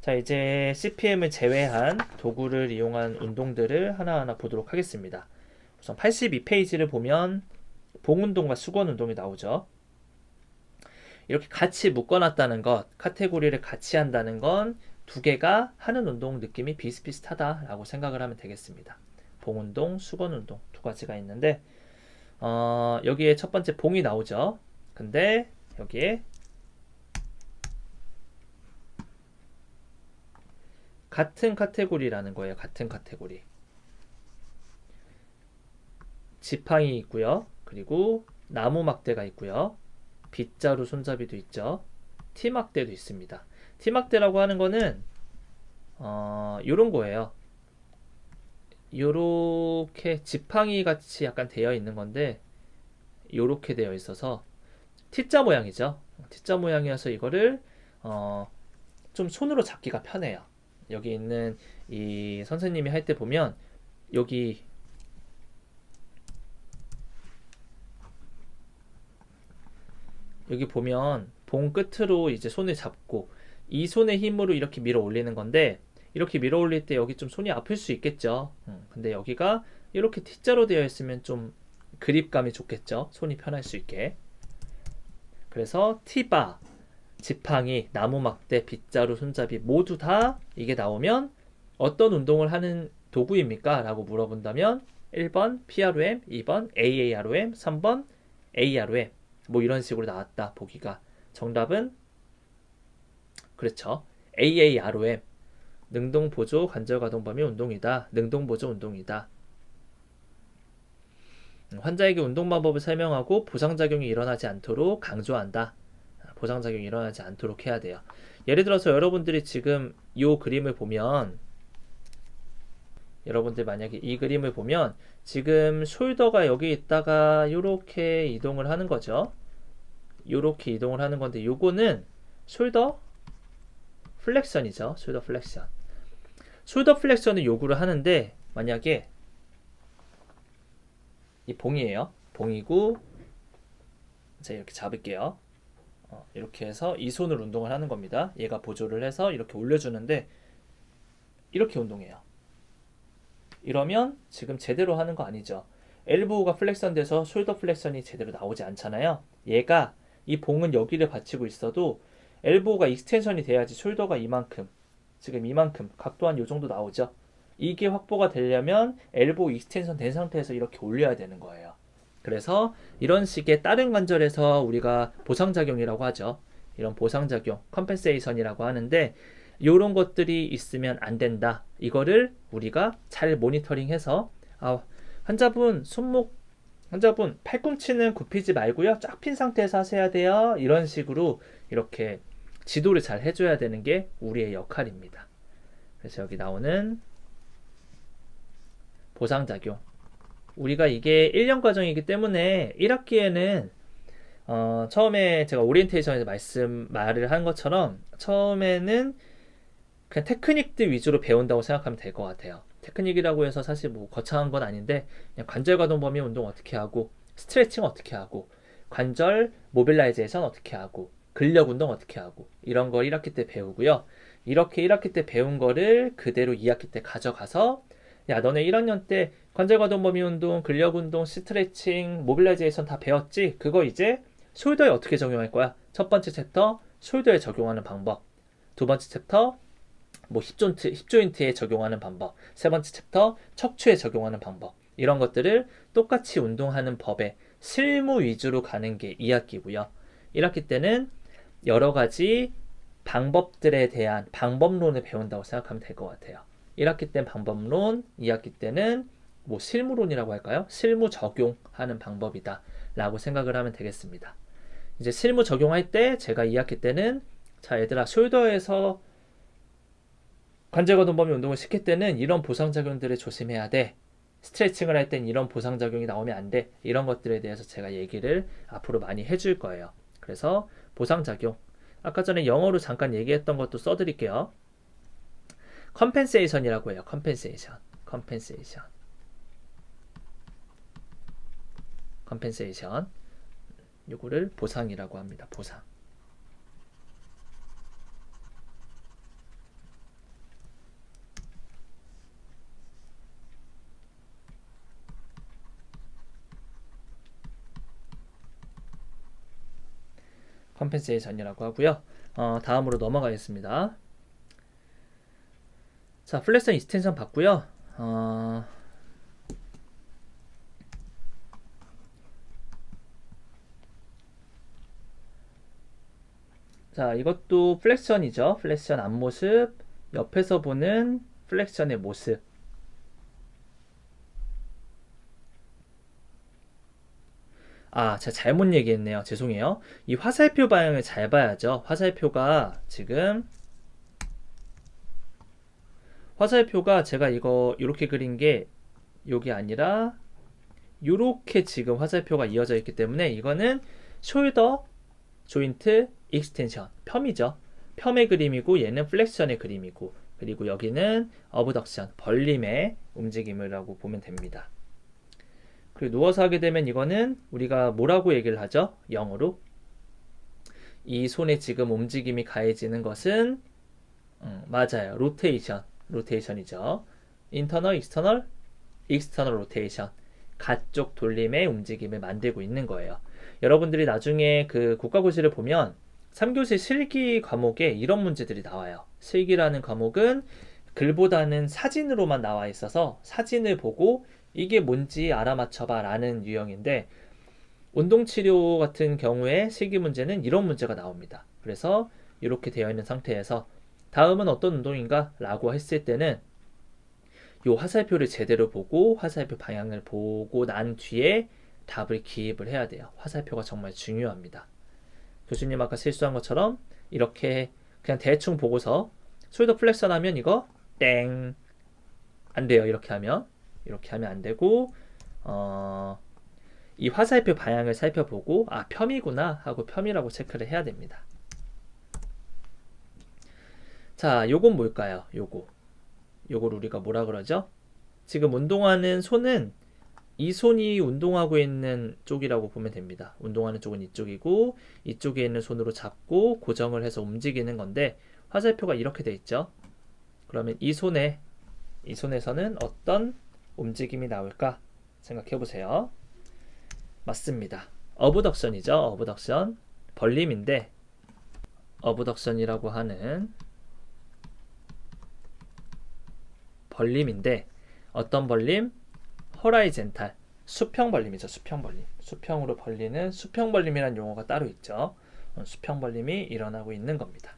자, 이제 CPM을 제외한 도구를 이용한 운동들을 하나하나 보도록 하겠습니다. 우선 82페이지를 보면 봉운동과 수건운동이 나오죠. 이렇게 같이 묶어놨다는 것, 카테고리를 같이 한다는 건 두 개가 하는 운동 느낌이 비슷비슷하다라고 생각을 하면 되겠습니다. 봉운동, 수건운동 두 가지가 있는데 여기에 첫 번째 봉이 나오죠. 근데 여기에 같은 카테고리라는 거예요. 같은 카테고리. 지팡이 있고요. 그리고 나무 막대가 있고요. 빗자루 손잡이도 있죠. 티막대도 있습니다. 티막대라고 하는 거는 요런 거예요. 요렇게 지팡이 같이 약간 되어 있는 건데 요렇게 되어 있어서 T자 모양이죠. T자 모양이어서 이거를 좀 손으로 잡기가 편해요. 여기 있는 이 선생님이 할 때 보면 여기 보면 봉 끝으로 이제 손을 잡고 이 손의 힘으로 이렇게 밀어 올리는 건데 이렇게 밀어 올릴 때 여기 좀 손이 아플 수 있겠죠. 근데 여기가 이렇게 T자로 되어 있으면 좀 그립감이 좋겠죠. 손이 편할 수 있게. 그래서 T바, 지팡이, 나무 막대, 빗자루, 손잡이 모두 다 이게 나오면 어떤 운동을 하는 도구입니까? 라고 물어본다면 1번 PROM, 2번 AAROM, 3번 AROM 뭐 이런 식으로 나왔다 보기가 정답은 그렇죠. AAROM 능동보조 관절가동범위 운동이다. 능동보조 운동이다. 환자에게 운동 방법을 설명하고 보상작용이 일어나지 않도록 강조한다. 보상작용이 일어나지 않도록 해야 돼요. 예를 들어서 여러분들이 지금 이 그림을 보면 여러분들 만약에 이 그림을 보면 지금 숄더가 여기 있다가 이렇게 이동을 하는 거죠. 이렇게 이동을 하는 건데 요거는 숄더 플렉션이죠. 숄더 플렉션. 숄더 플렉션을 요구를 하는데 만약에 이 봉이에요. 봉이고 제가 이렇게 잡을게요. 이렇게 해서 이 손을 운동을 하는 겁니다. 얘가 보조를 해서 이렇게 올려주는데 이렇게 운동해요. 이러면 지금 제대로 하는 거 아니죠. 엘보우가 플렉션 돼서 숄더 플렉션이 제대로 나오지 않잖아요. 얘가 이 봉은 여기를 받치고 있어도 엘보우가 익스텐션이 돼야지 숄더가 이만큼 지금 이만큼 각도 한 요 정도 나오죠. 이게 확보가 되려면 엘보우 익스텐션 된 상태에서 이렇게 올려야 되는 거예요. 그래서 이런 식의 다른 관절에서 우리가 보상작용이라고 하죠. 이런 보상작용, 컴펜세이션이라고 하는데 이런 것들이 있으면 안 된다. 이거를 우리가 잘 모니터링해서 환자분 손목 환자분 팔꿈치는 굽히지 말고요. 쫙 핀 상태에서 하셔야 돼요. 이런 식으로 이렇게 지도를 잘 해줘야 되는 게 우리의 역할입니다. 그래서 여기 나오는 보상작용. 우리가 이게 1년 과정이기 때문에 1학기에는 처음에 제가 오리엔테이션에서 말을 한 것처럼 처음에는 그냥 테크닉들 위주로 배운다고 생각하면 될 것 같아요. 테크닉이라고 해서 사실 뭐 거창한 건 아닌데 그냥 관절 가동 범위 운동 어떻게 하고 스트레칭 어떻게 하고 관절 모빌라이제이션 어떻게 하고 근력 운동 어떻게 하고 이런 걸 1학기 때 배우고요. 이렇게 1학기 때 배운 거를 그대로 2학기 때 가져가서 야 너네 1학년 때 관절 가동 범위 운동, 근력 운동, 스트레칭, 모빌라이제이션 다 배웠지? 그거 이제 숄더에 어떻게 적용할 거야? 첫 번째 챕터 숄더에 적용하는 방법. 두 번째 챕터 뭐 힙조인트에 적용하는 방법, 세 번째 챕터 척추에 적용하는 방법 이런 것들을 똑같이 운동하는 법에 실무 위주로 가는 게 2학기고요. 1학기 때는 여러 가지 방법들에 대한 방법론을 배운다고 생각하면 될 것 같아요. 1학기 때는 방법론, 2학기 때는 뭐 실무론이라고 할까요? 실무 적용하는 방법이다 라고 생각을 하면 되겠습니다. 이제 실무 적용할 때 제가 2학기 때는 자 얘들아 숄더에서 관절거동 범위 운동을 시킬 때는 이런 보상작용들을 조심해야 돼. 스트레칭을 할 땐 이런 보상작용이 나오면 안 돼. 이런 것들에 대해서 제가 얘기를 앞으로 많이 해줄 거예요. 그래서 보상작용. 아까 전에 영어로 잠깐 얘기했던 것도 써드릴게요. 컴펜세이션이라고 해요. 컴펜세이션. 컴펜세이션. 컴펜세이션. 요거를 보상이라고 합니다. 보상. 컴펜세이션이라고 하고요. 다음으로 넘어가겠습니다. 자, 플렉션 익스텐션 봤고요. 자, 이것도 플렉션이죠. 플렉션 앞모습, 옆에서 보는 플렉션의 모습. 제가 잘못 얘기했네요. 죄송해요. 이 화살표 방향을 잘 봐야죠. 화살표가 제가 이거 이렇게 그린 게 여기 아니라 이렇게 지금 화살표가 이어져 있기 때문에 이거는 숄더 조인트 익스텐션 펌이죠. 펌의 그림이고 얘는 플렉션의 그림이고, 그리고 여기는 어브덕션 벌림의 움직임이라고 보면 됩니다. 그리고 누워서 하게 되면 이거는 우리가 뭐라고 얘기를 하죠? 영어로 이 손에 지금 움직임이 가해지는 것은 맞아요. 로테이션이죠. 인터널, 익스터널 로테이션, 가쪽 돌림의 움직임을 만들고 있는 거예요. 여러분들이 나중에 그 국가고시를 보면 3교시 실기 과목에 이런 문제들이 나와요. 실기라는 과목은 글보다는 사진으로만 나와 있어서 사진을 보고 이게 뭔지 알아맞혀봐 라는 유형인데, 운동치료 같은 경우에 실기 문제는 이런 문제가 나옵니다. 그래서 이렇게 되어 있는 상태에서 다음은 어떤 운동인가? 라고 했을 때는 이 화살표를 제대로 보고 화살표 방향을 보고 난 뒤에 답을 기입을 해야 돼요. 화살표가 정말 중요합니다. 교수님 아까 실수한 것처럼 이렇게 그냥 대충 보고서 숄더 플렉션 하면 이거 땡! 안 돼요. 이렇게 하면 안 되고, 이 화살표 방향을 살펴보고 펌이구나 하고 펌이라고 체크를 해야 됩니다. 자, 요건 뭘까요? 요걸 우리가 뭐라 그러죠? 지금 운동하는 손은 이 손이 운동하고 있는 쪽이라고 보면 됩니다. 운동하는 쪽은 이쪽이고 이쪽에 있는 손으로 잡고 고정을 해서 움직이는 건데, 화살표가 이렇게 돼 있죠. 그러면 이 손에서는 어떤 움직임이 나올까 생각해 보세요. 맞습니다. 어브덕션이죠. 어브덕션 벌림인데, 어브덕션이라고 하는 벌림인데 어떤 벌림? 호라이젠탈 수평 벌림이죠. 수평으로 벌리는 수평 벌림이라는 용어가 따로 있죠. 수평 벌림이 일어나고 있는 겁니다.